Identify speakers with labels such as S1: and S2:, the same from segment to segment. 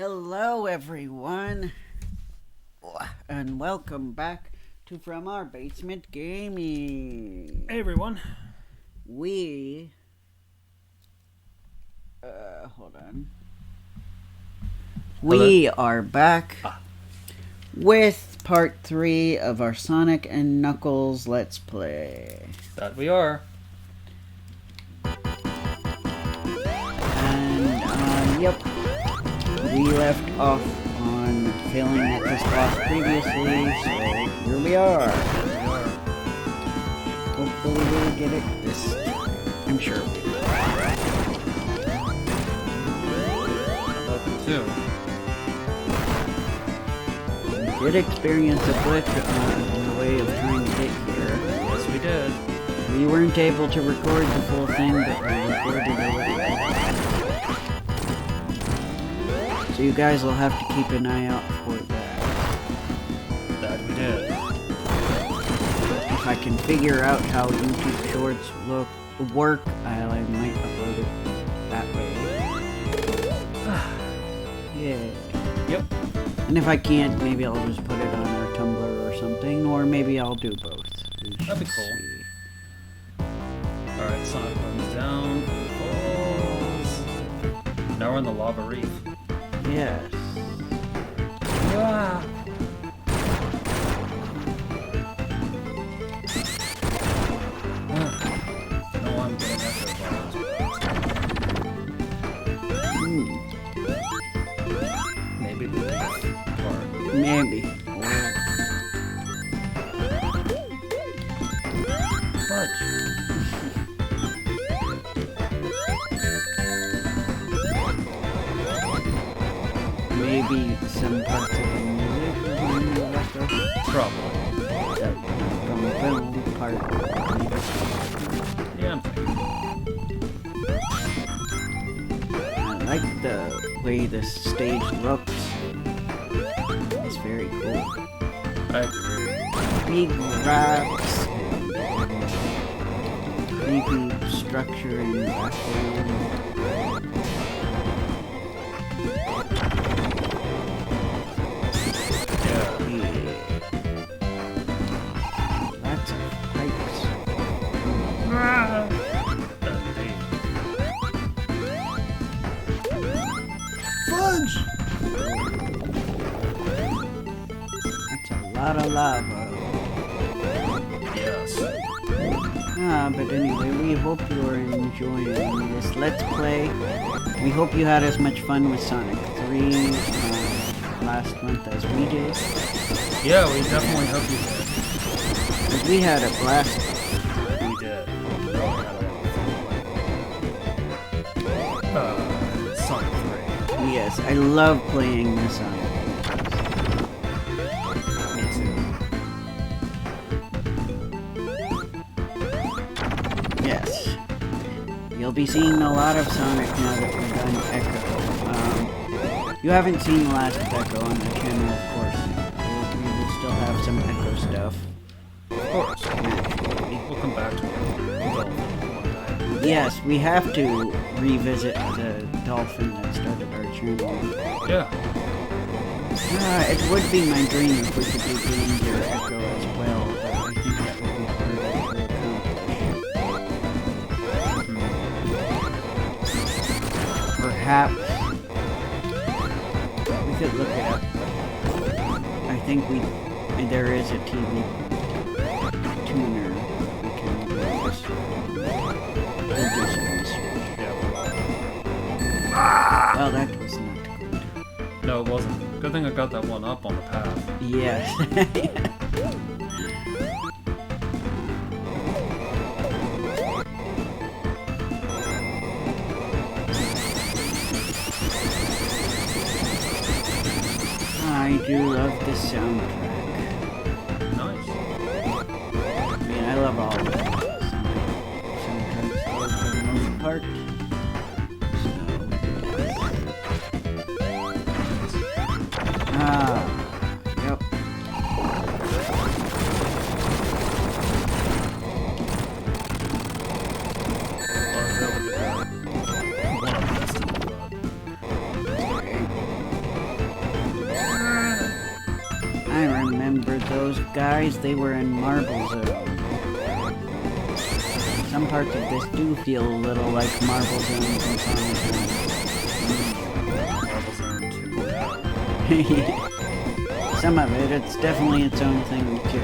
S1: Hello, everyone, and welcome back to From Our Basement Gaming.
S2: Hey everyone.
S1: We, hold on. We are back with part 3 of our Sonic and Knuckles Let's Play.
S2: That we are.
S1: And, yep. We left off on failing at this boss previously, so here we are. Hopefully we'll get it this time. I'm sure we will.
S2: Too.
S1: We did experience a glitch in the way of trying to get here.
S2: Yes, we did.
S1: We weren't able to record the full thing, but we recorded a little bit. So you guys will have to keep an eye out for that.
S2: That we did.
S1: If I can figure out how YouTube Shorts work, I might upload it that way. Yeah.
S2: Yep.
S1: And if I can't, maybe I'll just put it on our Tumblr or something, or maybe I'll do both.
S2: That'd be cool. Alright, Sonic runs down, falls. Now we're in the lava reef.
S1: Yes.
S2: Ah. No, I'm getting after Maybe the part.
S1: Maybe.
S2: Fudge.
S1: Maybe some parts of the music behind the retro.
S2: Probably.
S1: That film part.
S2: Yeah, I'm thinking.
S1: I like the way this stage looks. It's very cool.
S2: I agree.
S1: Big rocks and creepy structure in the background. Lots of pipes. Fudge! That's a lot of lava.
S2: Yes.
S1: But anyway, we hope you are enjoying this Let's Play. We hope you had as much fun with Sonic 3 last month as we did.
S2: Yeah, we definitely hope you did.
S1: We had a blast.
S2: We did. We all had a lot of fun. Sonic 3.
S1: Yes, I love playing this Sonic.
S2: Me too.
S1: Yes. You'll be seeing a lot of Sonic now that we've done Echo. You haven't seen the last Echo on the channel, of course. We will still have some Echo stuff.
S2: Of course. We'll come back to it.
S1: Yes, we have to revisit the dolphin that started our channel.
S2: Yeah.
S1: It would be my dream if we could do Danger Echo as well, but I think that would be harder to accomplish. Perhaps we could look it up. I think there is a TV tuner we can use. We'll do some research.
S2: Yeah.
S1: Oh, that was not good.
S2: No, it wasn't. Good thing I got that one up on the path.
S1: Yes. I do love this soundtrack.
S2: Nice.
S1: I mean, I love all of it. Soundtracks for the most part. Yep. those guys, they were in Marble Zone. Some parts of this do feel a little like Marble Zone and Sonic Zone.
S2: Marble Zone 2.0.
S1: Some of it, it's definitely its own thing too.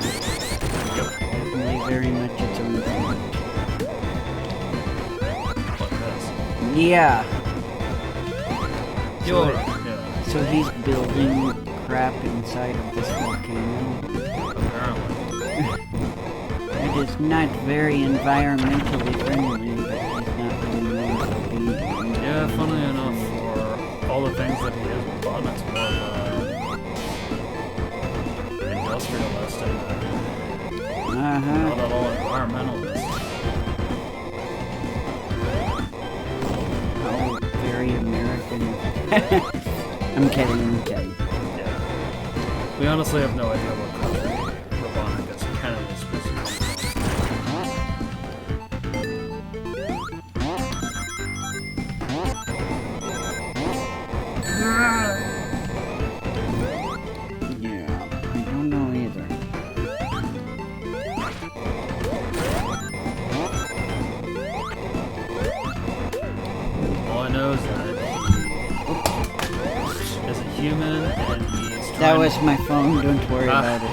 S2: Yep.
S1: Definitely very much its own thing.
S2: Like this.
S1: Yeah.
S2: Yeah.
S1: So he's building crap inside of this volcano.
S2: Apparently.
S1: It is not very environmentally friendly, but he's not really known for being.
S2: Yeah, funnily enough, for all the things that he is done, it's more of an industrialist and not at all environmentalist.
S1: How very American. I'm kidding.
S2: Yeah. We honestly have no idea what country Robotnik is Canada is supposed to come
S1: Yeah, I don't know either.
S2: All I know is that he is a human and he's trying
S1: That was my phone, don't worry about it.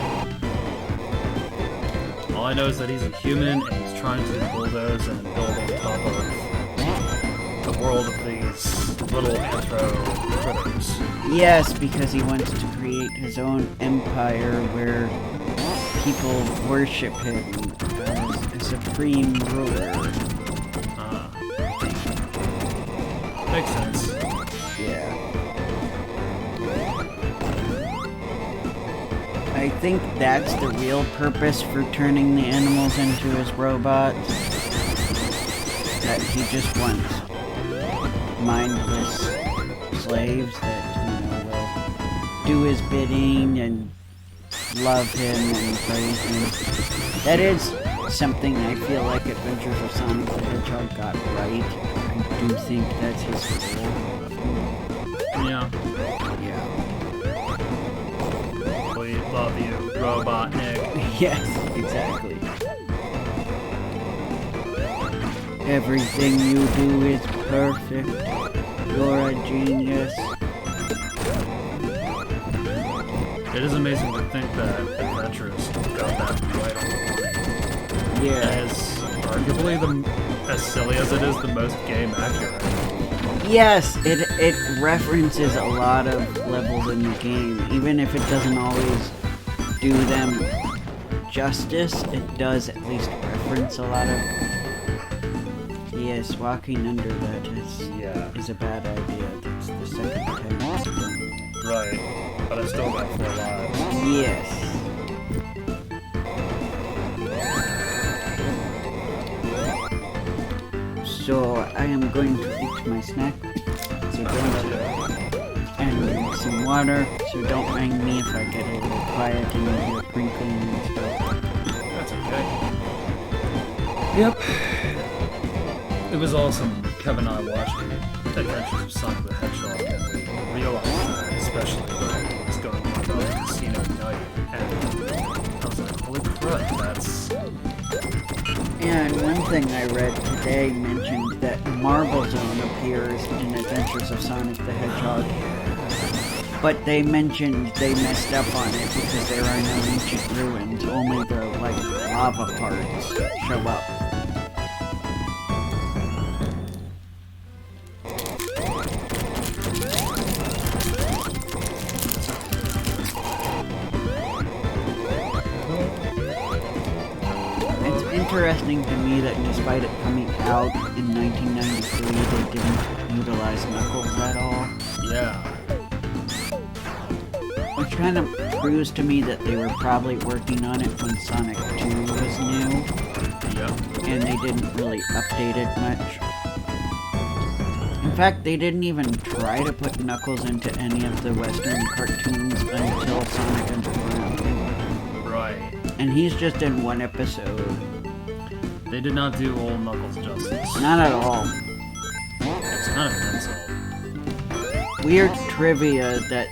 S2: All I know is that he's a human and he's trying to bulldoze and build on top of the world of these little anthro critters.
S1: Yes, because he wants to create his own empire where people worship him as a supreme ruler.
S2: Makes sense.
S1: Yeah. I think that's the real purpose for turning the animals into his robots. That he just wants mindless slaves that, will do his bidding and love him and praise him. That is something I feel like Adventures of Sonic the Hedgehog got right. I do think that's his goal.
S2: Yeah.
S1: Yeah.
S2: We love you, Robotnik.
S1: Yes, exactly. Everything you do is perfect. You're a genius.
S2: It is amazing to think that Adventures got that right on the money.
S1: Yeah.
S2: As arguably as silly as it is, the most game accurate.
S1: Yes, it references a lot of levels in the game. Even if it doesn't always do them justice, it does at least reference a lot of... Yes, walking under that is a bad idea. That's the second time it's done.
S2: Right, but I still got 4 lives.
S1: Yes. So I am going to eat my snack. So and some water. So don't mind me if I get a little quiet and you hear crinkling and stuff.
S2: That's okay. Yep. It was awesome. Kevin and I watched Adventures of Sonic the Hedgehog and we realized that, especially when it was going on about the casino night. And I was like, holy crap, that's...
S1: And one thing I read today mentioned that Marble Zone appears in Adventures of Sonic the Hedgehog. But they mentioned they messed up on it because there are no ancient ruins. Only the, lava parts show up. Interesting to me that despite it coming out in 1993, they didn't utilize Knuckles at all.
S2: Yeah.
S1: Which kind of proves to me that they were probably working on it when Sonic 2 was new.
S2: Yep.
S1: And they didn't really update it much. In fact, they didn't even try to put Knuckles into any of the Western cartoons until Sonic Underground.
S2: Right.
S1: And he's just in one episode.
S2: They did not do old Knuckles justice.
S1: Not at all.
S2: It's kind of an insult.
S1: Weird trivia that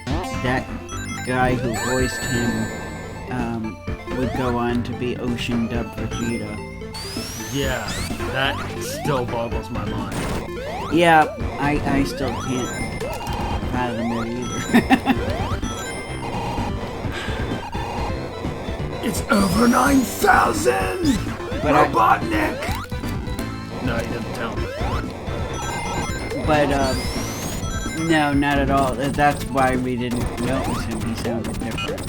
S1: guy who voiced him would go on to be Ocean Dub Vegeta.
S2: Yeah, that still boggles my mind.
S1: Yeah, I still can't fathom it either.
S2: It's over 9,000!
S1: But
S2: Robotnik! No, he didn't tell me.
S1: But, no, not at all. That's why we didn't notice him. He sounded different.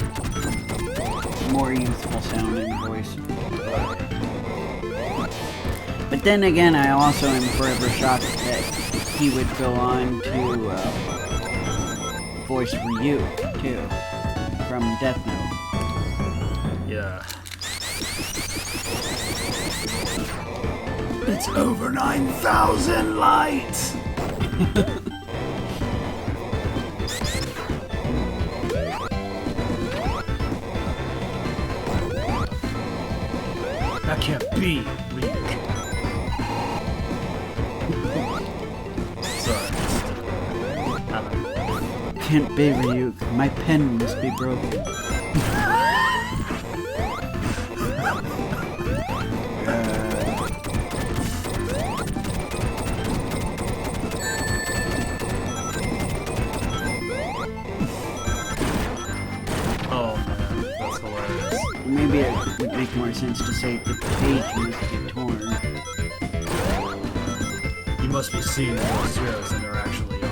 S1: More youthful sounding voice. But then again, I also am forever shocked that he would go on to voice Ryu, too, from Death Note.
S2: Yeah. It's over 9,000 lights! That can't be, Ryuk. Sorry,
S1: Can't be Ryuk. My pen must be broken. Maybe it would make more sense to say the page must be torn.
S2: You must be seeing more zeros than there actually are.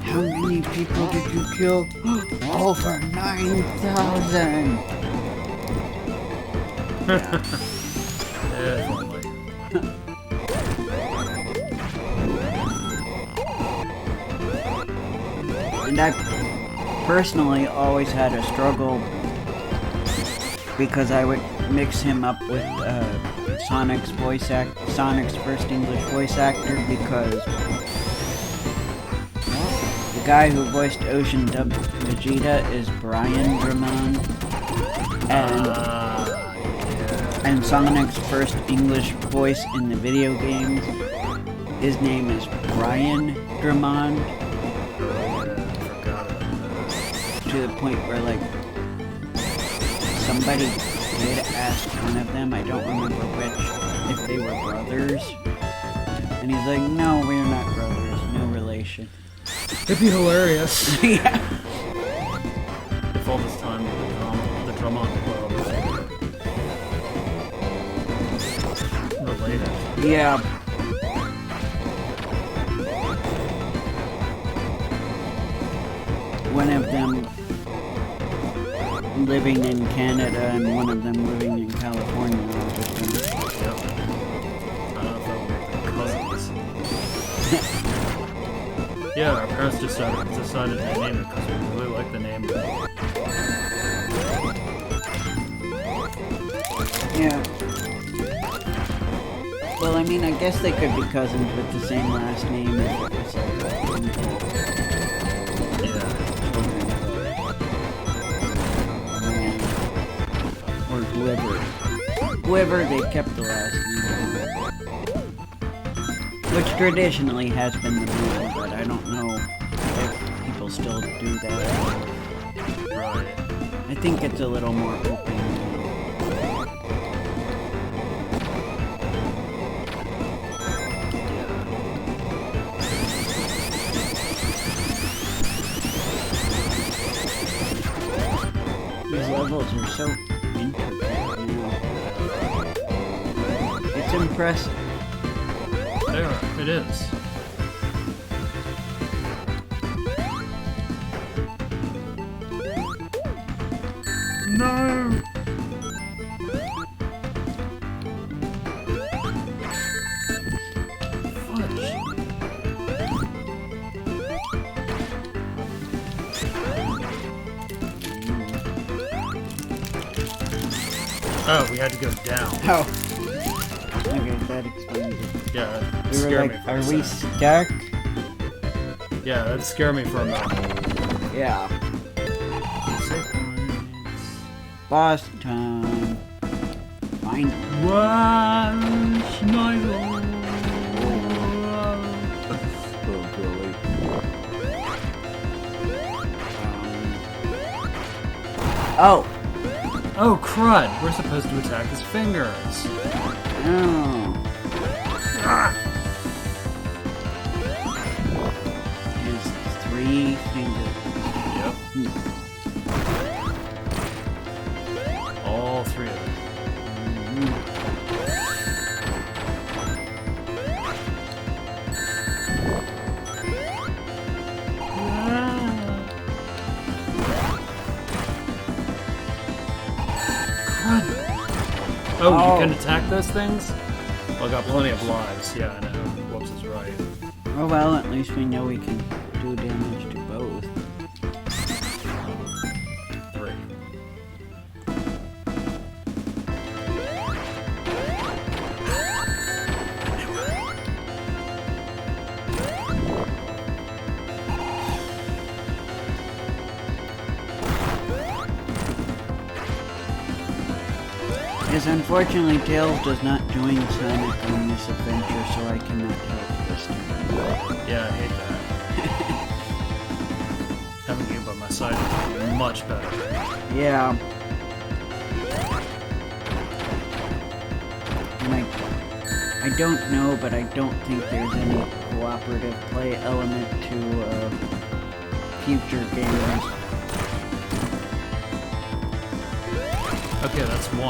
S1: How many people did you kill? Over 9,000!
S2: Yeah, only.
S1: And I personally always had a struggle because I would mix him up with Sonic's first English voice actor, because the guy who voiced Ocean Dub Vegeta is Brian Drummond, and Sonic's first English voice in the video games, his name is Brian Drummond. To the point where, like, somebody did ask one of them, I don't remember which, if they were brothers. And he's like, no, we're not brothers, no relation.
S2: It'd be hilarious.
S1: Yeah.
S2: If all this time the Drummond club was related.
S1: Yeah. One of them living in Canada and one of them living in California.
S2: Yep. I don't know if that would make them cousins. Yeah, our parents decided to name it because we really like the name.
S1: Yeah. Well, I mean, I guess they could be cousins with the same last name if it was like or whoever they kept the last name, which traditionally has been the rule, but I don't know if people still do that.
S2: Right.
S1: I think it's a little more open. These levels are so intricate now. It's impressive.
S2: They are. It is. No! Fudge. Oh, we had to go down.
S1: Oh. Okay, that explains it.
S2: Yeah, that
S1: We were
S2: scared
S1: like,
S2: me for
S1: are
S2: a
S1: we
S2: second.
S1: stuck?
S2: Yeah, that scared me for a moment.
S1: Yeah. Boss time. Fine. Oh!
S2: Oh, crud! We're supposed to attack his fingers.
S1: Oh.
S2: Ah!
S1: His 3 fingers.
S2: Yep. All 3 of them. Oh, you can attack those things? Well, I got plenty of lives. Yeah, I know. Whoops is right.
S1: Oh well, at least we know we can do damage to both.
S2: 3.
S1: Yes, unfortunately, Tails does not join Sonic on this adventure, so I cannot help this time.
S2: Yeah, I hate that. Having you by my side would be much better.
S1: Yeah. And I don't know, but I don't think there's any cooperative play element to future games.
S2: Okay, that's 1.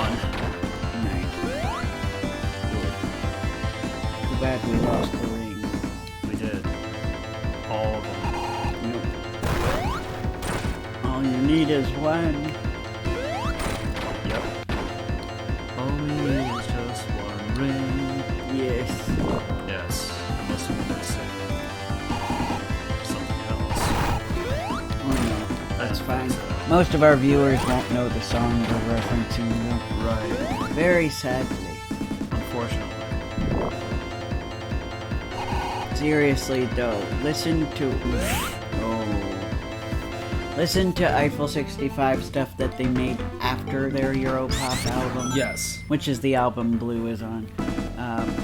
S1: Nice. Good. Too bad we lost the ring.
S2: We did. All of them.
S1: Nope. All you need is 1.
S2: Yep. All we need is just 1 ring.
S1: Yes.
S2: Yes. Unless you want me to say something else.
S1: Oh no, that's fine.
S2: So.
S1: Most of our viewers won't know the song we're referencing, though.
S2: Right.
S1: Very sadly.
S2: Unfortunately.
S1: Seriously, though, listen to Eiffel 65 stuff that they made after their Europop album.
S2: Yes.
S1: Which is the album Blue is on.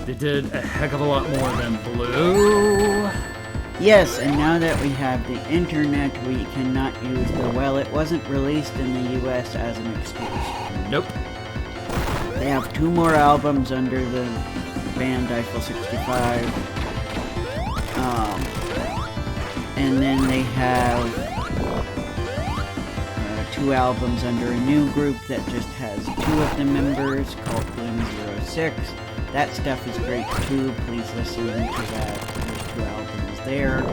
S2: They did a heck of a lot more than Blue.
S1: Yes, and now that we have the internet, we cannot use the, well, it wasn't released in the US as an excuse.
S2: Nope.
S1: They have 2 more albums under the band Eiffel 65. And then they have 2 albums under a new group that just has 2 of the members called Bloom 06. That stuff is great too. Please listen to that. There's 2 albums there.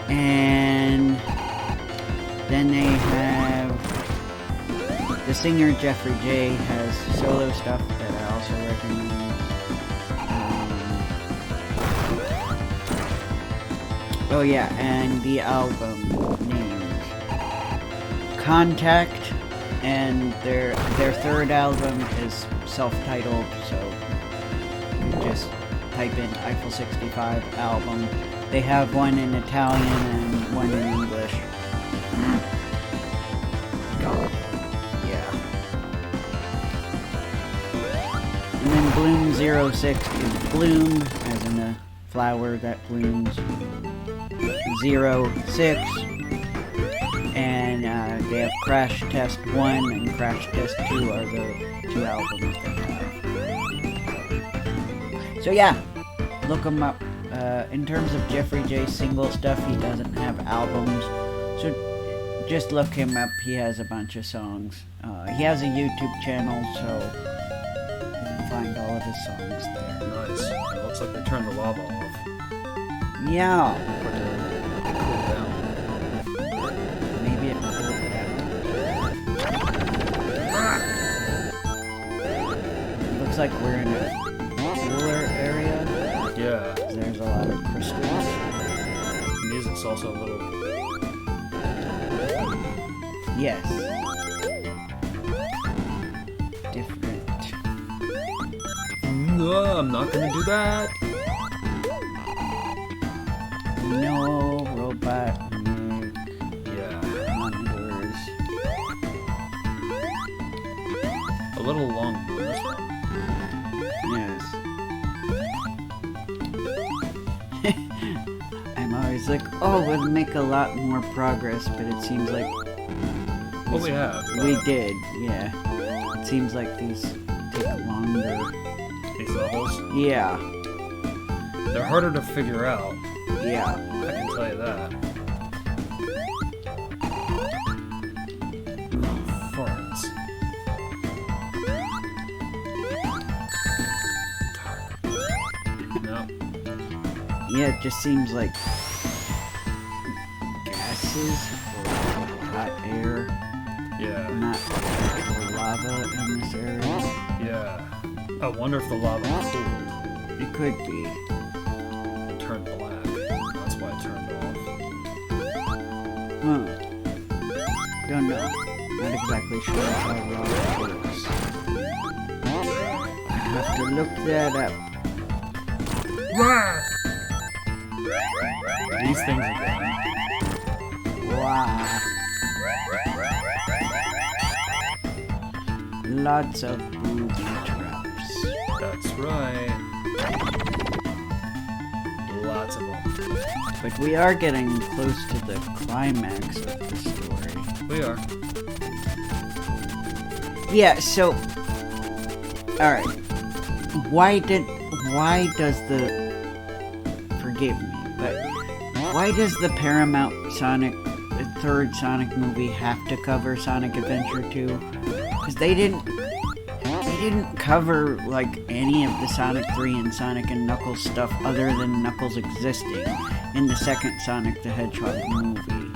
S1: And then they have the singer Jeffrey J has solo stuff that I also recommend. Oh yeah, and the album named Contact, and their 3rd album is self-titled, so you just type in Eiffel 65 album. They have one in Italian and one in English. Yeah. And then Bloom 06 is Bloom, as in a flower that blooms. 06. And they have Crash Test 1 and Crash Test 2 are the 2 albums they have. So yeah, look them up. In terms of Jeffrey J single stuff, he doesn't have albums, so just look him up. He has a bunch of songs. He has a YouTube channel, so you can find all of his songs there.
S2: Nice. It looks like they turned the lava off.
S1: Yeah.
S2: Put it cool down.
S1: Maybe it will cool down. Looks like we're in a cooler area.
S2: Yeah.
S1: There's a lot of crystals.
S2: The music's also a little...
S1: Yes. Different.
S2: No, I'm not gonna do that.
S1: No robot
S2: Yeah.
S1: monitors.
S2: A little long on this one.
S1: Yes. I'm always like, oh, we'll make a lot more progress, but it seems like...
S2: Well, Well, we have.
S1: We did, yeah. It seems like these take longer.
S2: These levels?
S1: Yeah.
S2: They're harder to figure out.
S1: Yeah.
S2: I can tell you that. Farts. No.
S1: Yeah, it just seems like gases or hot air,
S2: Yeah.
S1: not actual lava in this area.
S2: Yeah. I wonder if the lava cooled.
S1: It could be.
S2: Turned black. That's why it turned off.
S1: Huh. Don't know. Not exactly sure how lava works. I have to look that up.
S2: These things again.
S1: Wow. Lots of booby traps.
S2: That's right. Lots of them.
S1: But we are getting close to the climax of the story.
S2: We are.
S1: Yeah, so... Alright. Why does the... Forgive me, but... Why does the Paramount third Sonic movie have to cover Sonic Adventure 2? Because they didn't cover, like, any of the Sonic 3 and Sonic and Knuckles stuff other than Knuckles existing in the second Sonic the Hedgehog movie.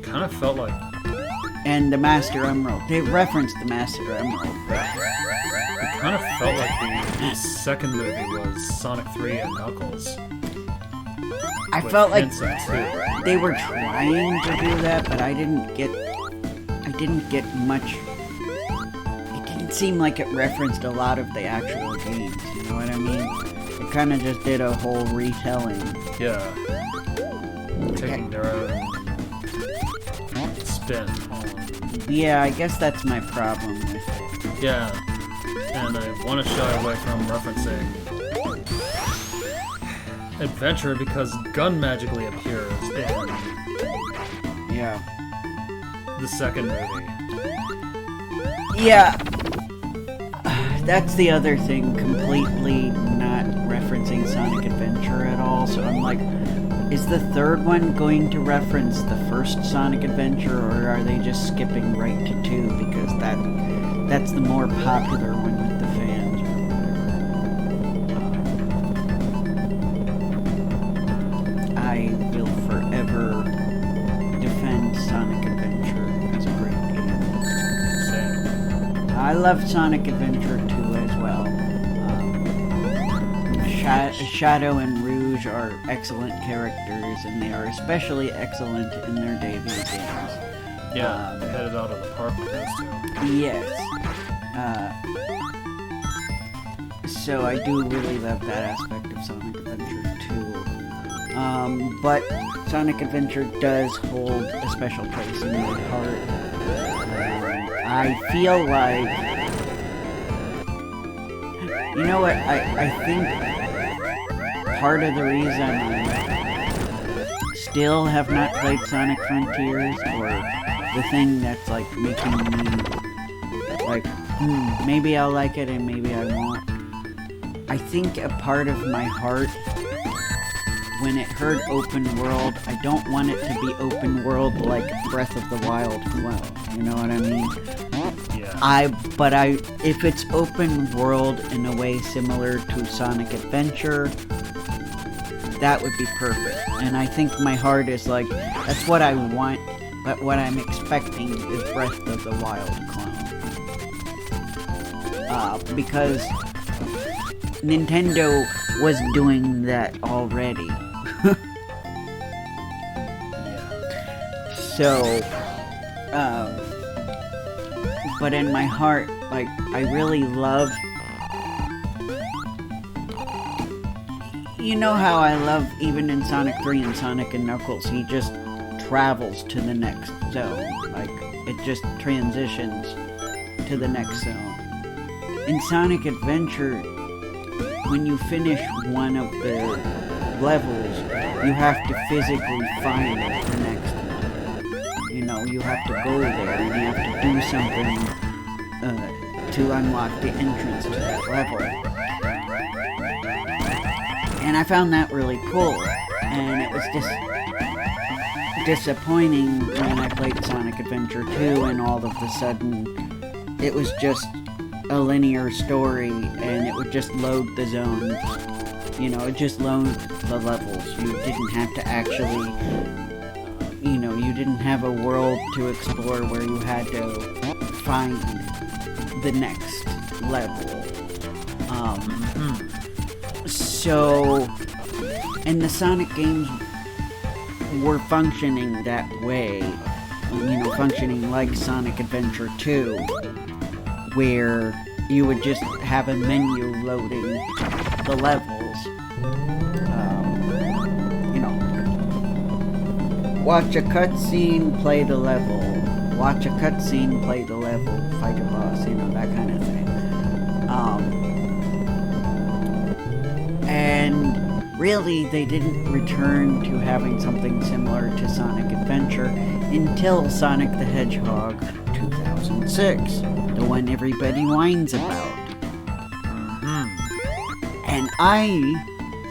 S2: Kind of felt like...
S1: And the Master Emerald. They referenced the Master Emerald.
S2: It kind of felt like the second movie was Sonic 3 and Knuckles.
S1: I felt like
S2: hints of 2.
S1: they were trying to do that, but I didn't get much. It didn't seem like it referenced a lot of the actual games, you know what I mean? It kind of just did a whole retelling.
S2: Yeah. Taking their own spin on...
S1: Yeah, I guess that's my problem with it.
S2: Yeah. And I want to shy away from referencing Adventure because Gun magically appears in
S1: Yeah.
S2: the second movie.
S1: Yeah. That's the other thing, completely not referencing Sonic Adventure at all, so I'm like, is the third one going to reference the first Sonic Adventure, or are they just skipping right to 2 because that's the more popular one with the fans or whatever? I will forever defend Sonic Adventure as a great game.
S2: Same.
S1: I love Sonic Adventure 2 as well. Shadow and Rouge are excellent characters, and they are especially excellent in their debut games.
S2: Yeah, they headed out of the park with those two.
S1: Yes. So I do really love that aspect of Sonic Adventure 2. But Sonic Adventure does hold a special place in my heart. I feel like... You know what? I think part of the reason I still have not played Sonic Frontiers, or the thing that's like making me like, maybe I'll like it and maybe I won't. I think a part of my heart, when it heard open world, I don't want it to be open world like Breath of the Wild flow. You know what I mean?
S2: Yeah.
S1: If it's open world in a way similar to Sonic Adventure, that would be perfect. And I think my heart is like, that's what I want, but what I'm expecting is Breath of the Wild clone. Because Nintendo was doing that already. So, but in my heart, like, I really love... You know how I love, even in Sonic 3 and Sonic and Knuckles, he just travels to the next zone. Like, it just transitions to the next zone. In Sonic Adventure, when you finish one of the levels, you have to physically find the next one. You know, you have to go there and you have to do something to unlock the entrance to that level. And I found that really cool. And it was just disappointing when I played Sonic Adventure 2 and all of a sudden it was just a linear story and it would just load the zones. You know, it just loaded the levels. You didn't have to actually, you know, you didn't have a world to explore where you had to find the next level. So, and the Sonic games were functioning that way, you know, functioning like Sonic Adventure 2, where you would just have a menu loading the levels. You know, watch a cutscene, play the level. Watch a cutscene, play the level, fight a boss, you know, that kind of thing. And really, they didn't return to having something similar to Sonic Adventure until Sonic the Hedgehog 2006, the one everybody whines about. And I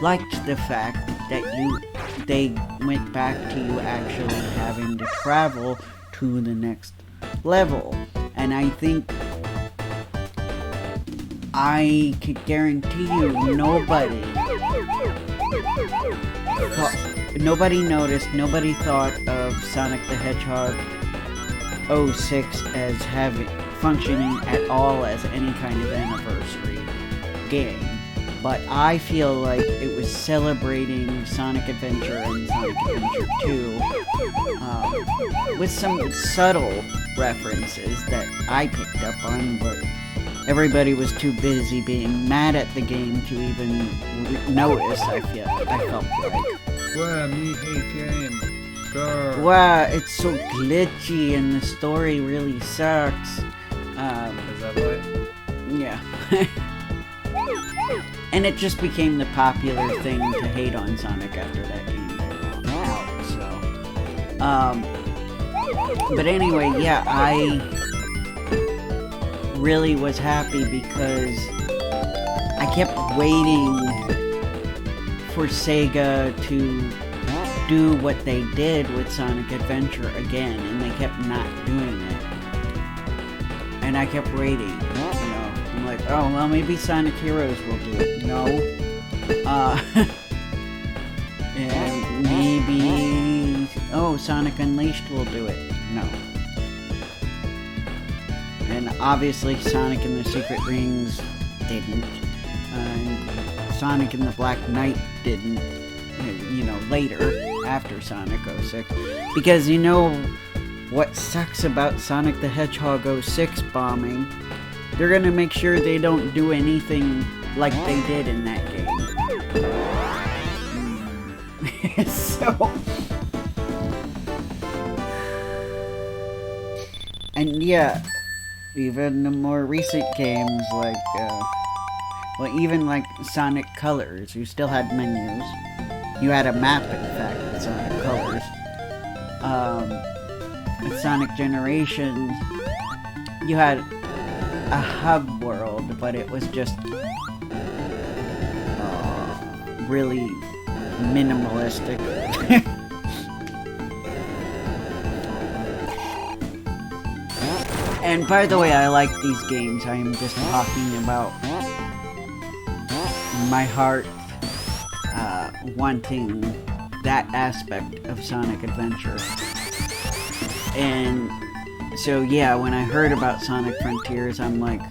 S1: liked the fact that they went back to you actually having to travel to the next level. And I think I could guarantee you nobody noticed, nobody thought of Sonic the Hedgehog 06 as functioning at all as any kind of anniversary game. But I feel like it was celebrating Sonic Adventure and Sonic Adventure 2 with some subtle references that I picked up on, but everybody was too busy being mad at the game to even notice, I felt like.
S2: Wow, me hate game. Grr.
S1: Wow, it's so glitchy and the story really sucks.
S2: Is that right?
S1: Yeah. And it just became the popular thing to hate on Sonic after that game came out, so... but anyway, yeah, I really was happy because I kept waiting for Sega to do what they did with Sonic Adventure again, and they kept not doing it. And I kept waiting, you know. I'm like, oh, well, maybe Sonic Heroes will do it. No. And maybe... oh, Sonic Unleashed will do it. No. And obviously Sonic and the Secret Rings didn't. And Sonic and the Black Knight didn't, you know, later, after Sonic 06. Because you know what sucks about Sonic the Hedgehog 06 bombing? They're gonna make sure they don't do anything like they did in that game. So... and yeah, even the more recent games like, well, even like Sonic Colors, you still had menus. You had a map, in fact, with Sonic Colors. With Sonic Generations, you had a hub world, but it was just really minimalistic. And by the way, I like these games. I am just talking about my heart wanting that aspect of Sonic Adventure. And so yeah, when I heard about Sonic Frontiers, I'm like,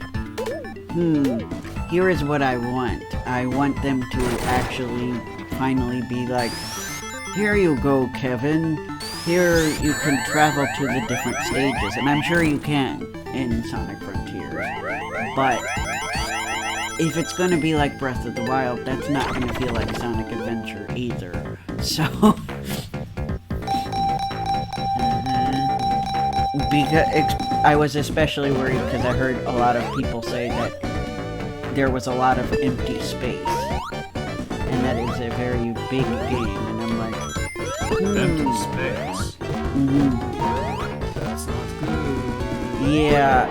S1: here is what I want. I want them to actually finally be like, here you go, Kevin. Here you can travel to the different stages, and I'm sure you can in Sonic Frontiers. But if it's gonna be like Breath of the Wild, that's not gonna feel like Sonic Adventure either. So, because I was especially worried because I heard a lot of people say that there was a lot of empty space, and that is a very big game, and I'm like,
S2: empty space.
S1: Yeah.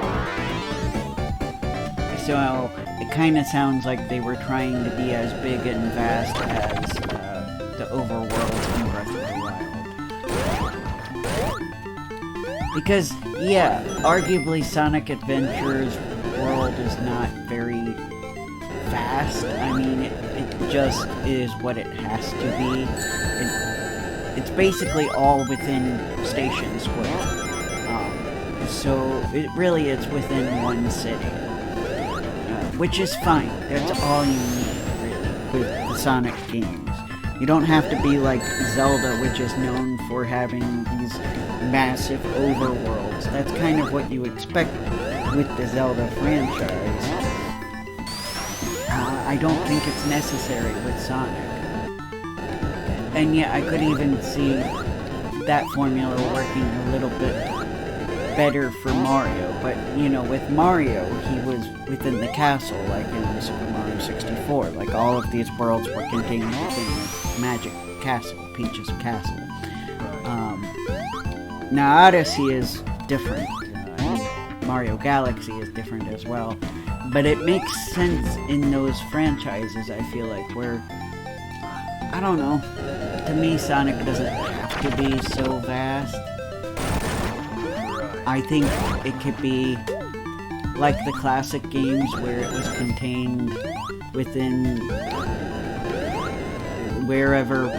S1: So it kind of sounds like they were trying to be as big and vast as the overworld in Breath of the Wild. Because, yeah, arguably Sonic Adventure's world is not very fast. I mean, it just is what it has to be. It's basically all within Station Square. So it's within one city. Which is fine. That's all you need, really, with the Sonic games. You don't have to be like Zelda, which is known for having these massive overworlds. That's kind of what you expect with the Zelda franchise. I don't think it's necessary with Sonic. And yeah, I could even see that formula working a little bit better for Mario, but you know, with Mario, he was within the castle, like in Super Mario 64. Like all of these worlds were contained within the magic castle, Peach's castle. Now Odyssey is different, and Mario Galaxy is different as well, but it makes sense in those franchises, I feel like, where, I don't know, to me Sonic doesn't have to be so vast. I think it could be like the classic games where it was contained within wherever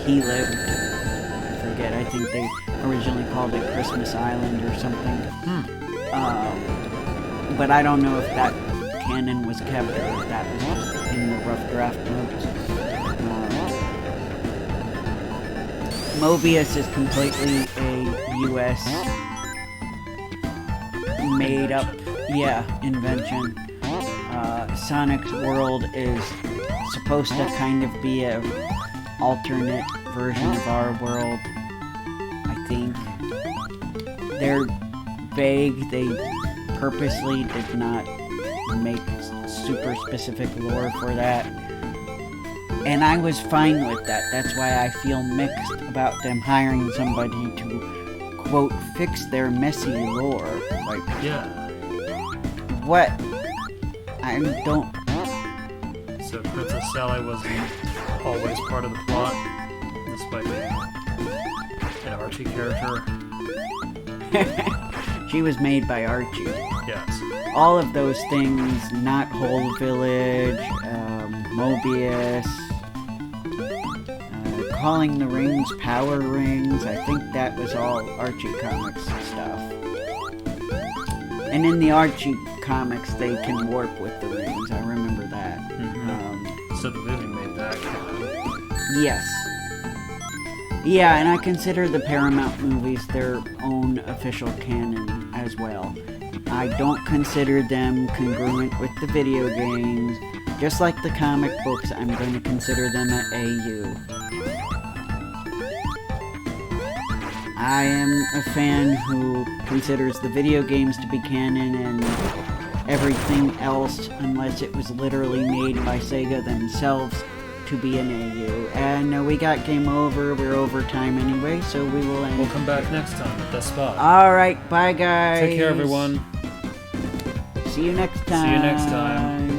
S1: he lived. I forget, I think they originally called it Christmas Island or something. But I don't know if that canon was kept or if that was just in the rough draft notes. Mobius is completely a US made up, invention. Sonic's world is supposed to kind of be a alternate version of our world, I think. They're vague, they purposely did not make super specific lore for that. And I was fine with that. That's why I feel mixed about them hiring somebody to, quote, fix their messy lore. Like,
S2: yeah.
S1: What? I don't...
S2: So Princess Sally wasn't always part of the plot, despite being an Archie character?
S1: She was made by Archie.
S2: Yes.
S1: All of those things, Not Whole Village, Mobius, calling the rings Power Rings, I think that was all Archie Comics stuff. And in the Archie Comics, they can warp with the rings, I remember that.
S2: So the movie made that canon.
S1: Yes. Yeah, and I consider the Paramount movies their own official canon as well. I don't consider them congruent with the video games. Just like the comic books, I'm going to consider them an AU. I am a fan who considers the video games to be canon and everything else, unless it was literally made by Sega themselves, to be an AU. And we got game over. We're over time anyway, so we will end.
S2: We'll come back next time at this spot.
S1: Alright, bye guys.
S2: Take care, everyone.
S1: See you next time.
S2: See you next time.